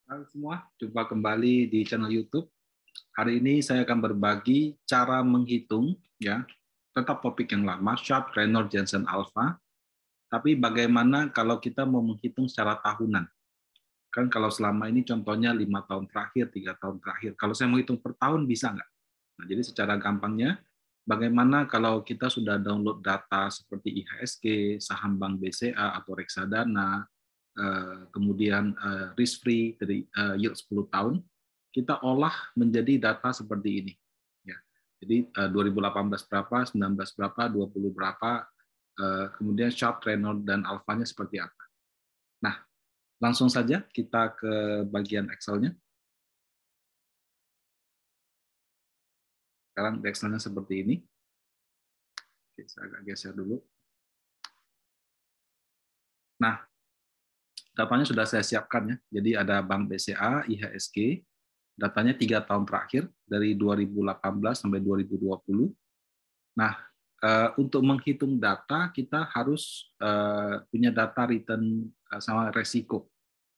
Halo semua, jumpa kembali di channel YouTube. Hari ini saya akan berbagi cara menghitung, ya, tetap topik yang lama, Sharpe, Reynolds, Jensen, Alpha. Tapi bagaimana kalau kita mau menghitung secara tahunan? Kan kalau selama ini contohnya 5 tahun terakhir, 3 tahun terakhir. Kalau saya mau hitung per tahun bisa nggak? Nah, jadi secara gampangnya, bagaimana kalau kita sudah download data seperti IHSG, saham Bank BCA atau reksadana, kemudian risk free dari yield 10 tahun, kita olah menjadi data seperti ini. Ya. Jadi 2018 berapa, 19 berapa, 20 berapa, kemudian Sharpe, Reynolds, dan alfanya seperti apa. Nah, langsung saja kita ke bagian Excel-nya. Sekarang Excel-nya seperti ini. Oke, saya agak geser dulu. Nah, datanya sudah saya siapkan ya. Jadi ada Bank BCA, IHSG, datanya 3 tahun terakhir dari 2018 sampai 2020. Nah, untuk menghitung data kita harus punya data return sama resiko.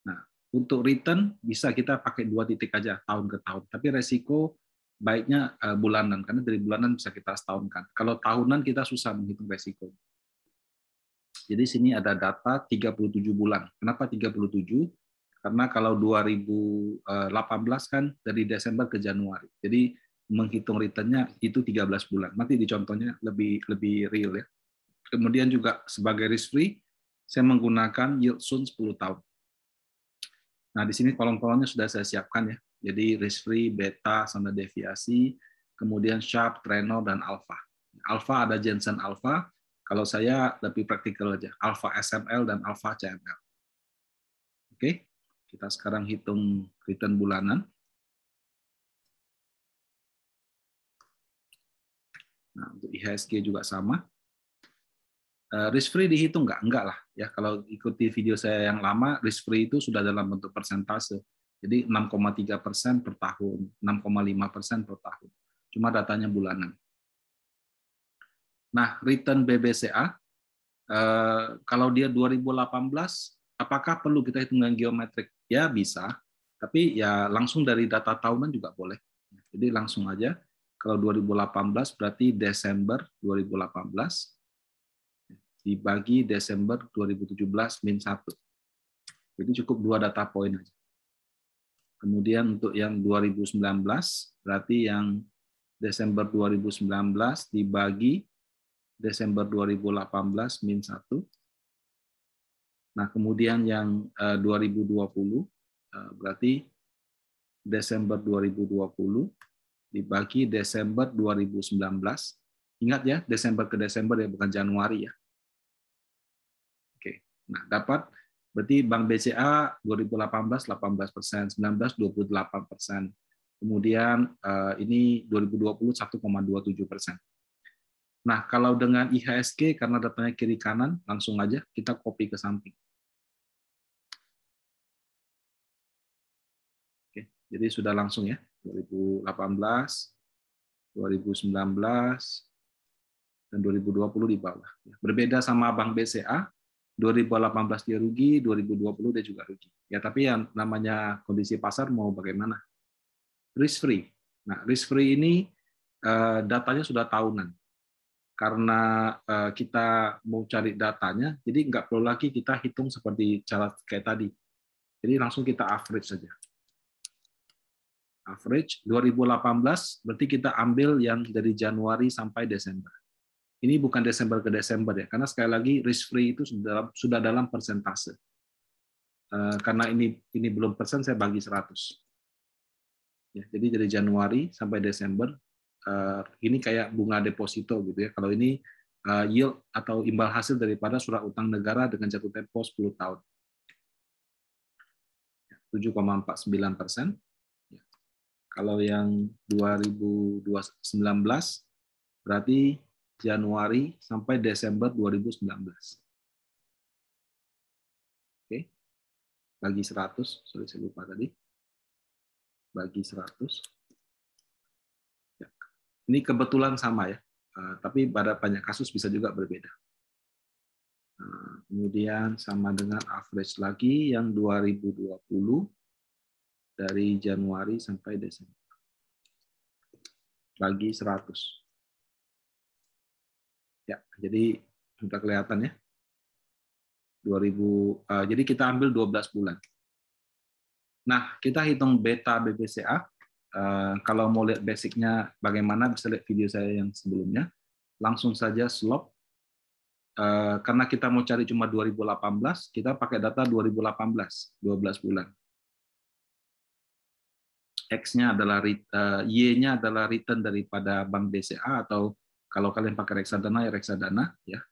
Nah, untuk return bisa kita pakai 2 titik aja tahun ke tahun. Tapi resiko baiknya bulanan karena dari bulanan bisa kita setahunkan. Kalau tahunan kita susah menghitung resiko. Jadi sini ada data 37 bulan. Kenapa 37? Karena kalau 2018 kan dari Desember ke Januari. Jadi menghitung return-nya itu 13 bulan. Nanti di contohnya lebih real ya. Kemudian juga sebagai risk free, saya menggunakan yield Sun 10 tahun. Nah, di sini kolom-kolomnya sudah saya siapkan ya. Jadi risk free, beta, sama deviasi, kemudian Sharpe, Reynolds, dan Alpha. Alpha ada Jensen Alpha, kalau saya lebih praktikal aja, Alpha SML dan Alpha CML. Oke, kita sekarang hitung return bulanan. Nah, untuk IHSG juga sama. Risk free dihitung nggak? Enggak lah. Ya, kalau ikuti video saya yang lama, risk free itu sudah dalam bentuk persentase. Jadi 6,3% per tahun, 6,5% per tahun. Cuma datanya bulanan. Nah, return BBCA, kalau dia 2018, apakah perlu kita hitung dengan geometrik? Ya, bisa. Tapi ya langsung dari data tahunan juga boleh. Jadi langsung aja, kalau 2018 berarti Desember 2018, dibagi Desember 2017 min 1. Jadi cukup 2 data point aja. Kemudian untuk yang 2019, berarti yang Desember 2019 dibagi Desember 2018 min 1. Nah, kemudian yang 2020, berarti Desember 2020 dibagi Desember 2019. Ingat ya, Desember ke Desember ya, bukan Januari ya. Oke. Nah, dapat berarti Bank BCA 2018 18%, 19 28%. Kemudian ini 2020 1,27%. Nah, kalau dengan IHSG karena datanya kiri kanan, langsung aja kita copy ke samping. Oke, jadi sudah langsung ya, 2018, 2019, dan 2020 di bawah. Berbeda sama Bank BCA, 2018 dia rugi, 2020 dia juga rugi. Ya, tapi yang namanya kondisi pasar mau bagaimana? Risk free. Nah, risk free ini datanya sudah tahunan. Karena kita mau cari datanya, jadi nggak perlu lagi kita hitung seperti cara kayak tadi. Jadi langsung kita average saja. Average 2018 berarti kita ambil yang dari Januari sampai Desember. Ini bukan Desember ke Desember ya, karena sekali lagi risk free itu sudah dalam persentase. Karena ini belum persen, saya bagi 100. Ya, jadi dari Januari sampai Desember, ini kayak bunga deposito gitu ya. Kalau ini yield atau imbal hasil daripada surat utang negara dengan jatuh tempo 10 tahun. 7,49%. Kalau yang 2019 berarti Januari sampai Desember 2019. Oke. Bagi 100, sorry saya lupa tadi. Bagi 100. Ya. Ini kebetulan sama ya. Tapi pada banyak kasus bisa juga berbeda. Kemudian sama dengan average lagi yang 2020 dari Januari sampai Desember. Bagi 100. Ya, jadi sudah kelihatan ya. 2000, jadi kita ambil 12 bulan. Nah, kita hitung beta BBCA. Kalau mau lihat basicnya bagaimana, bisa lihat video saya yang sebelumnya. Langsung saja slope. Karena kita mau cari cuma 2018, kita pakai data 2018, 12 bulan. X-nya adalah Y-nya adalah return daripada Bank BCA, atau kalau kalian pakai reksadana ya reksadana ya.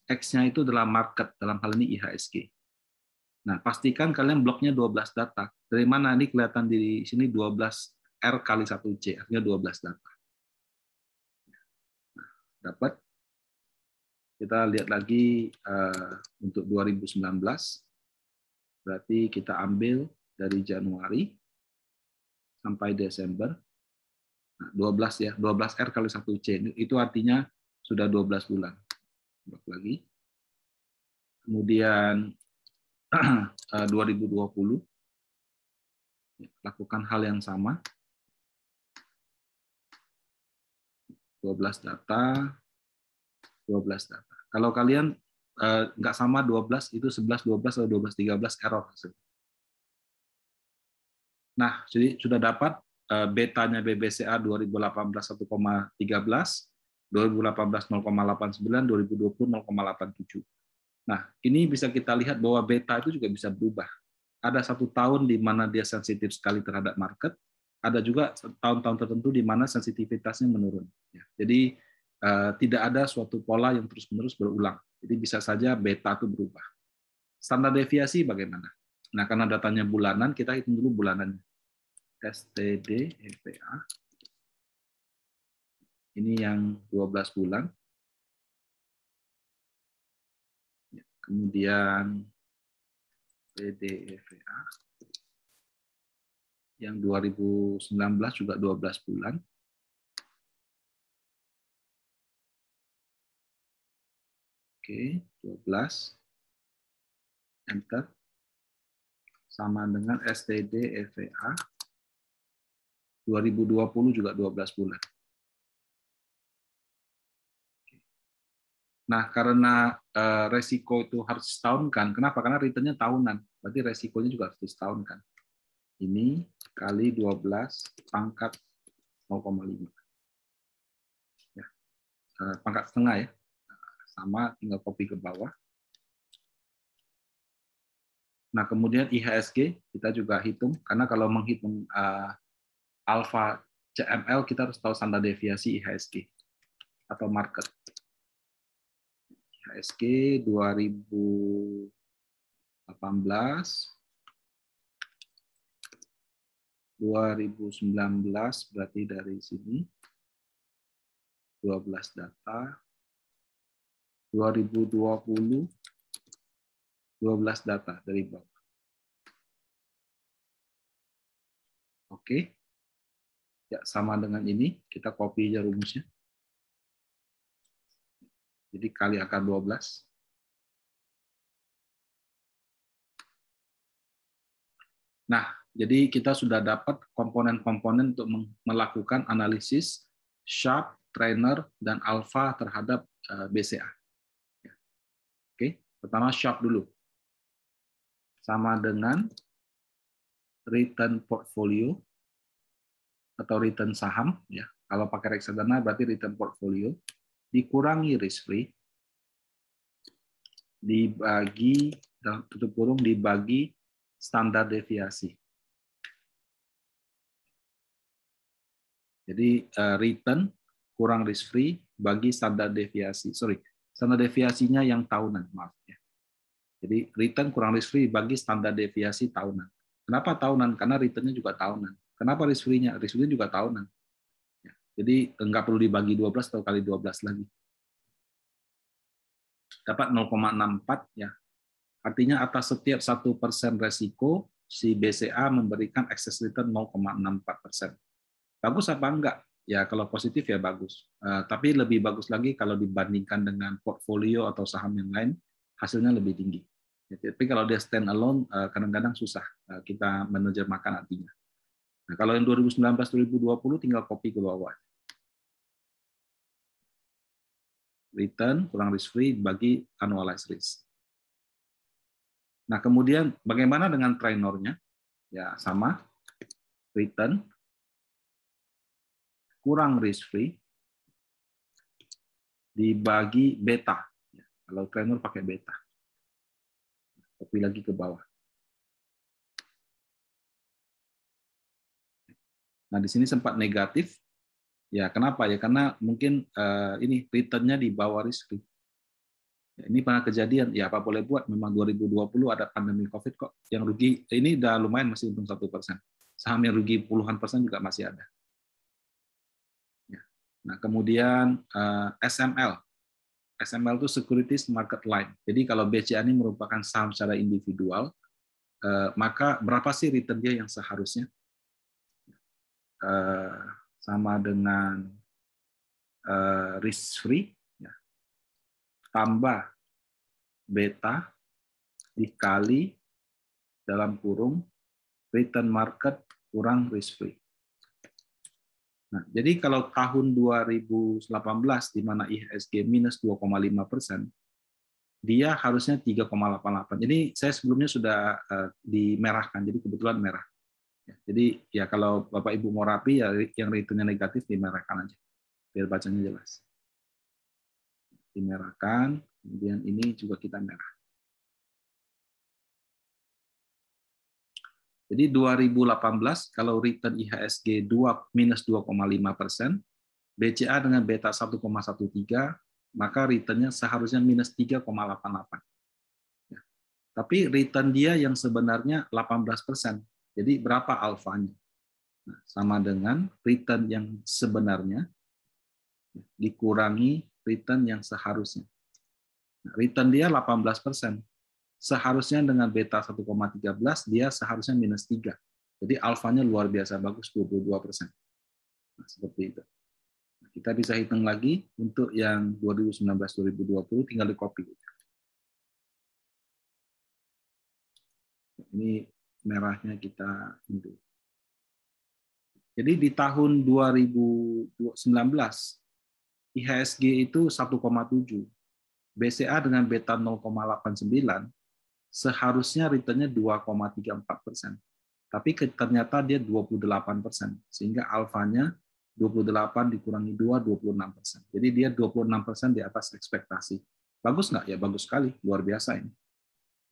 X-nya itu adalah market, dalam hal ini IHSG. Nah, pastikan kalian bloknya 12 data. Dari mana? Ini kelihatan di sini 12 R kali 1C, artinya 12 data. Nah, dapat. Kita lihat lagi untuk 2019, berarti kita ambil dari Januari sampai Desember. Nah, 12 ya, 12 R kali 1C, itu artinya sudah 12 bulan. Blok lagi. Kemudian 2020, lakukan hal yang sama. 12 data, 12 data. Kalau kalian nggak sama 12, itu 11, 12, atau 12, 13, error hasilnya. Nah, jadi sudah dapat betanya BBCA 2018 1,13, 2018 0,89, 2020 0,87. Nah, ini bisa kita lihat bahwa beta itu juga bisa berubah. Ada 1 tahun di mana dia sensitif sekali terhadap market, ada juga tahun-tahun tertentu di mana sensitivitasnya menurun. Jadi tidak ada suatu pola yang terus-menerus berulang. Jadi bisa saja beta itu berubah. Standar deviasi bagaimana? Nah, karena datanya bulanan, kita hitung dulu bulanannya. STD EVA. Ini yang 12 bulan. Kemudian PDEVA. Yang 2019 juga 12 bulan. Oke, 12. Enter. Sama dengan STD EVA. 2020 juga 12 bulan. Nah, karena resiko itu harus setahunkan. Kenapa? Karena returnnya tahunan. Berarti resikonya juga harus setahunkan. Ini kali 12 pangkat 0,5. Ya. Pangkat setengah ya. Sama, tinggal copy ke bawah. Nah, kemudian IHSG kita juga hitung. Karena kalau menghitung alpha CML, kita harus tahu standar deviasi IHSG atau market. IHSG 2018 2019 berarti dari sini 12 data, 2020 12 data dari bawah. Oke. Ya, sama dengan ini, kita copy aja rumusnya. Jadi kali akar 12. Nah, jadi kita sudah dapat komponen-komponen untuk melakukan analisis Sharpe, Trainer, dan Alpha terhadap BCA. Oke, pertama Sharpe dulu. Sama dengan return portfolio atau return saham, ya. Kalau pakai reksadana berarti return portfolio dikurangi risk free dibagi dalam tutup kurung dibagi standar deviasi. Jadi return kurang risk free bagi standar deviasi. Standar deviasinya yang tahunan, maaf ya. Jadi return kurang risk free bagi standar deviasi tahunan. Kenapa tahunan? Karena returnnya juga tahunan. Kenapa risk free-nya? Risk free juga tahunan. Jadi nggak perlu dibagi 12 atau kali 12 lagi. Dapat 0,64 ya. Artinya atas setiap 1% resiko, si BCA memberikan excess return 0,64%. Bagus apa enggak? Ya kalau positif ya bagus. Tapi lebih bagus lagi kalau dibandingkan dengan portfolio atau saham yang lain, hasilnya lebih tinggi. Tapi kalau dia stand alone, kadang-kadang susah kita menerjemahkan artinya. Nah, kalau yang 2019-2020 tinggal copy ke bawah. Return kurang risk free bagi annualized risk. Nah, kemudian bagaimana dengan trainornya? Ya, sama. Return kurang risk free dibagi beta. Kalau trainer pakai beta. Copy lagi ke bawah. Nah, di sini sempat negatif. Ya, kenapa ya? Karena mungkin ini return-nya di bawah risk free. Ya, ini pernah kejadian. Ya, apa boleh buat? Memang 2020 ada pandemi COVID kok. Yang rugi ini udah lumayan, masih untung 1%. Saham yang rugi puluhan persen juga masih ada. Ya. Nah, kemudian SML. SML itu Securities Market Line. Jadi kalau BCA ini merupakan saham secara individual, maka berapa sih return dia yang seharusnya? Sama dengan risk free ya, tambah beta dikali dalam kurung return market kurang risk free. Nah, jadi kalau tahun 2018 di mana IHSG minus 2,5%, dia harusnya 3,88. Jadi saya sebelumnya sudah dimerahkan, jadi kebetulan merah. Jadi ya kalau Bapak Ibu mau rapi ya yang returnnya negatif dimerahkan aja biar bacanya jelas. Dimerahkan, kemudian ini juga kita merah. Jadi 2018 kalau return IHSG minus 2,5%, BCA dengan beta 1,13, maka returnnya seharusnya minus 3,88. Ya. Tapi return dia yang sebenarnya 18%. Jadi berapa alfanya? Nah, sama dengan return yang sebenarnya dikurangi return yang seharusnya. Nah, return dia 18%. Seharusnya dengan beta 1,13 dia seharusnya minus 3. Jadi alfanya luar biasa bagus 22%. Nah, seperti itu. Nah, kita bisa hitung lagi untuk yang 2019-2020 tinggal di copy. Ini merahnya kita unduh. Jadi di tahun 2019 IHSG itu 1,7. BCA dengan beta 0,89 seharusnya return-nya 2,34%. Tapi ternyata dia 28%, sehingga alfanya 28 dikurangi 2, 26%. Jadi dia 26% di atas ekspektasi. Bagus nggak? Ya bagus sekali, luar biasa ini.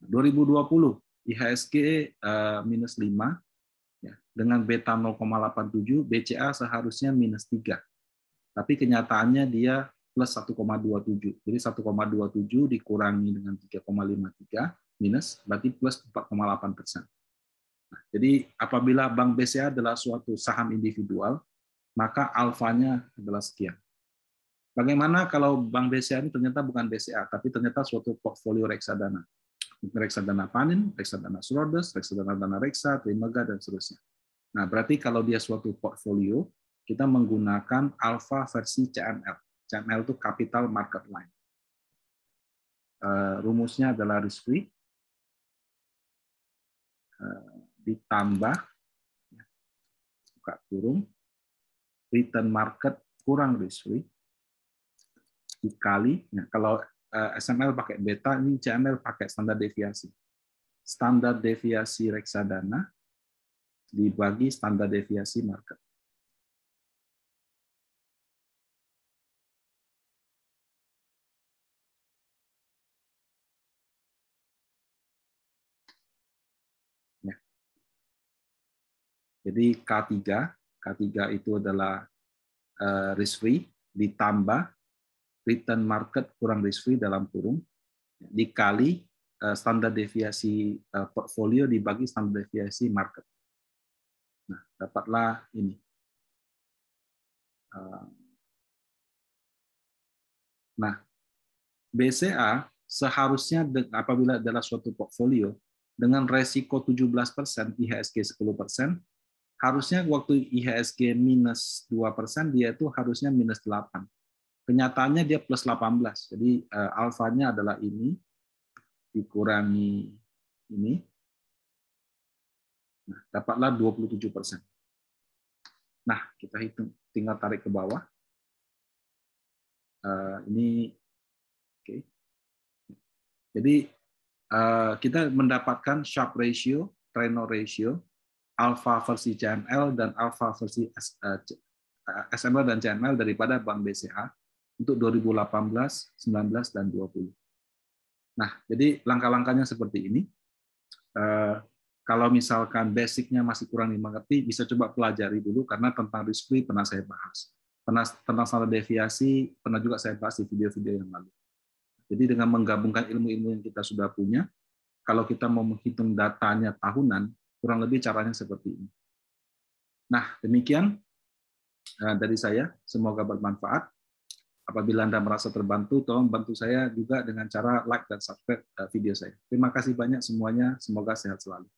2020, IHSG minus 5, ya, dengan beta 0,87, BCA seharusnya minus 3. Tapi kenyataannya dia plus 1,27. Jadi 1,27 dikurangi dengan 3,53 minus, berarti plus 4,8%. Nah, jadi apabila Bank BCA adalah suatu saham individual, maka alfanya adalah sekian. Bagaimana kalau Bank BCA ini ternyata bukan BCA, tapi ternyata suatu portfolio reksadana. Reksadana Panin, reksadana Schroders, reksadana Dana Reksa, Trimega, dan seterusnya. Nah, berarti kalau dia suatu portfolio, kita menggunakan alfa versi CML. CML itu Capital Market Line. Rumusnya adalah risk free ditambah buka kurung return market kurang risk free dikali, ya, kalau SML pakai beta, ini CML pakai standar deviasi. Standar deviasi reksadana dibagi standar deviasi market. Ya. Jadi K3 itu adalah risk free ditambah return market kurang risk free dalam kurung dikali standar deviasi portfolio dibagi standar deviasi market. Nah, dapatlah ini. Nah, BCA seharusnya apabila adalah suatu portfolio dengan resiko 17%, IHSG 10%, harusnya waktu IHSG minus 2%, dia itu harusnya minus 8. Kenyataannya dia plus 18. Jadi alfanya adalah ini, dikurangi ini, nah, dapatlah 27%. Nah, kita hitung, tinggal tarik ke bawah. Ini, oke. Jadi kita mendapatkan Sharpe ratio, Treynor ratio, alpha versi CML dan alpha versi SML dan CML daripada Bank BCA untuk 2018, 19, dan 20. Nah, jadi langkah-langkahnya seperti ini. Kalau misalkan basicnya masih kurang dimengerti, bisa coba pelajari dulu, karena tentang risk free pernah saya bahas. Tentang standar deviasi pernah juga saya bahas di video-video yang lalu. Jadi dengan menggabungkan ilmu-ilmu yang kita sudah punya, kalau kita mau menghitung datanya tahunan, kurang lebih caranya seperti ini. Nah, demikian dari saya. Semoga bermanfaat. Apabila Anda merasa terbantu, tolong bantu saya juga dengan cara like dan subscribe video saya. Terima kasih banyak semuanya. Semoga sehat selalu.